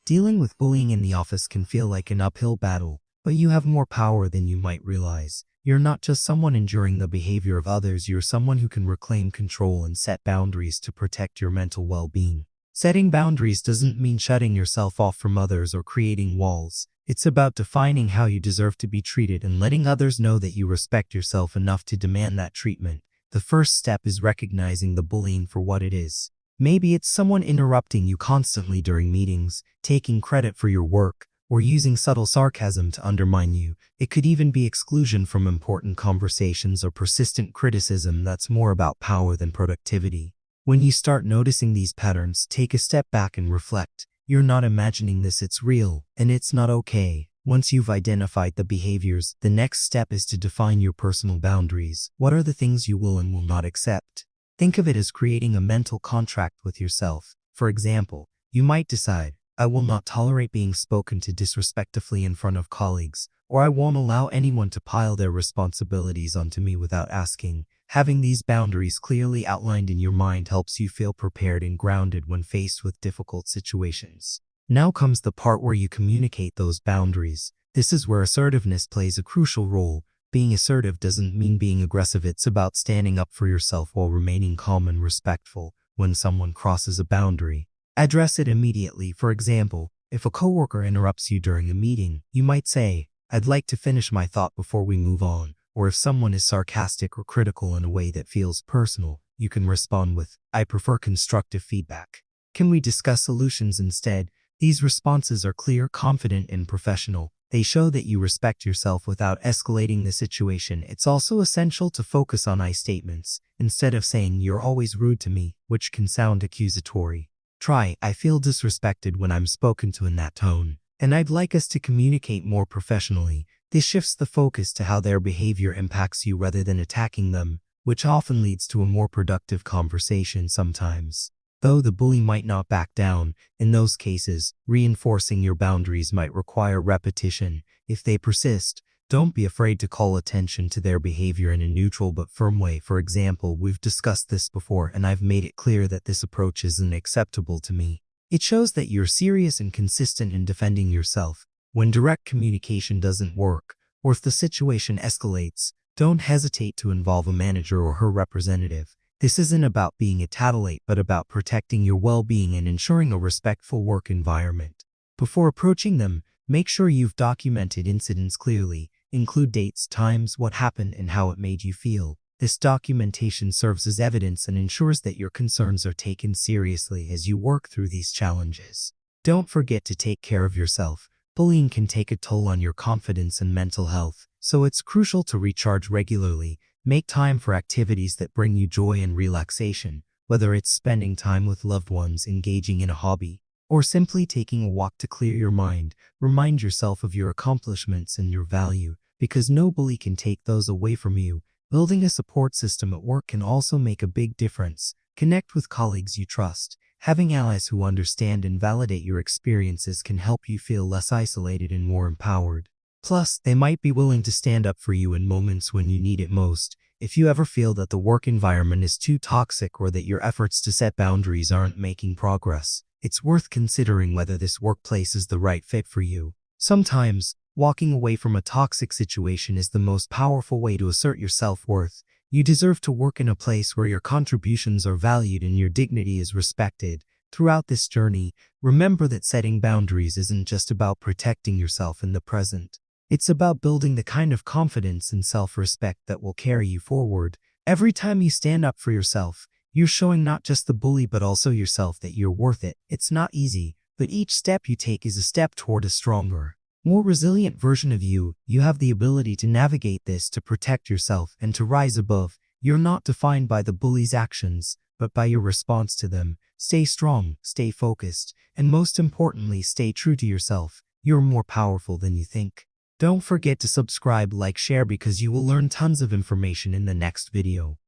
Dealing with bullying in the office can feel like an uphill battle, but you have more power than you might realize. You're not just someone enduring the behavior of others, you're someone who can reclaim control and set boundaries to protect your mental well-being. Setting boundaries doesn't mean shutting yourself off from others or creating walls. It's about defining how you deserve to be treated and letting others know that you respect yourself enough to demand that treatment. The first step is recognizing the bullying for what it is. Maybe it's someone interrupting you constantly during meetings, taking credit for your work, or using subtle sarcasm to undermine you. It could even be exclusion from important conversations or persistent criticism that's more about power than productivity. When you start noticing these patterns, take a step back and reflect. You're not imagining this, it's real, and it's not okay. Once you've identified the behaviors, the next step is to define your personal boundaries. What are the things you will and will not accept? Think of it as creating a mental contract with yourself. For example, you might decide, I will not tolerate being spoken to disrespectfully in front of colleagues, or I won't allow anyone to pile their responsibilities onto me without asking. Having these boundaries clearly outlined in your mind helps you feel prepared and grounded when faced with difficult situations. Now comes the part where you communicate those boundaries. This is where assertiveness plays a crucial role. Being assertive doesn't mean being aggressive, it's about standing up for yourself while remaining calm and respectful. When someone crosses a boundary, address it immediately. For example, if a coworker interrupts you during a meeting, you might say, I'd like to finish my thought before we move on. Or if someone is sarcastic or critical in a way that feels personal, you can respond with, I prefer constructive feedback. Can we discuss solutions instead? These responses are clear, confident, and professional. They show that you respect yourself without escalating the situation. It's also essential to focus on I statements, instead of saying you're always rude to me, which can sound accusatory. Try, I feel disrespected when I'm spoken to in that tone, and I'd like us to communicate more professionally. This shifts the focus to how their behavior impacts you rather than attacking them, which often leads to a more productive conversation sometimes. Though the bully might not back down, in those cases, reinforcing your boundaries might require repetition. If they persist, don't be afraid to call attention to their behavior in a neutral but firm way. For example, we've discussed this before and I've made it clear that this approach isn't acceptable to me. It shows that you're serious and consistent in defending yourself. When direct communication doesn't work, or if the situation escalates, don't hesitate to involve a manager or her representative. This isn't about being a tattletale, but about protecting your well-being and ensuring a respectful work environment. Before approaching them, make sure you've documented incidents clearly. Include dates, times, what happened, and how it made you feel. This documentation serves as evidence and ensures that your concerns are taken seriously as you work through these challenges. Don't forget to take care of yourself. Bullying can take a toll on your confidence and mental health, so it's crucial to recharge regularly. Make time for activities that bring you joy and relaxation, whether it's spending time with loved ones, engaging in a hobby, or simply taking a walk to clear your mind. Remind yourself of your accomplishments and your value, because no bully can take those away from you. Building a support system at work can also make a big difference. Connect with colleagues you trust. Having allies who understand and validate your experiences can help you feel less isolated and more empowered. Plus, they might be willing to stand up for you in moments when you need it most. If you ever feel that the work environment is too toxic or that your efforts to set boundaries aren't making progress, it's worth considering whether this workplace is the right fit for you. Sometimes, walking away from a toxic situation is the most powerful way to assert your self-worth. You deserve to work in a place where your contributions are valued and your dignity is respected. Throughout this journey, remember that setting boundaries isn't just about protecting yourself in the present. It's about building the kind of confidence and self-respect that will carry you forward. Every time you stand up for yourself, you're showing not just the bully but also yourself that you're worth it. It's not easy, but each step you take is a step toward a stronger, more resilient version of you. You have the ability to navigate this, to protect yourself, and to rise above. You're not defined by the bully's actions, but by your response to them. Stay strong, stay focused, and most importantly, stay true to yourself. You're more powerful than you think. Don't forget to subscribe, like, share, because you will learn tons of information in the next video.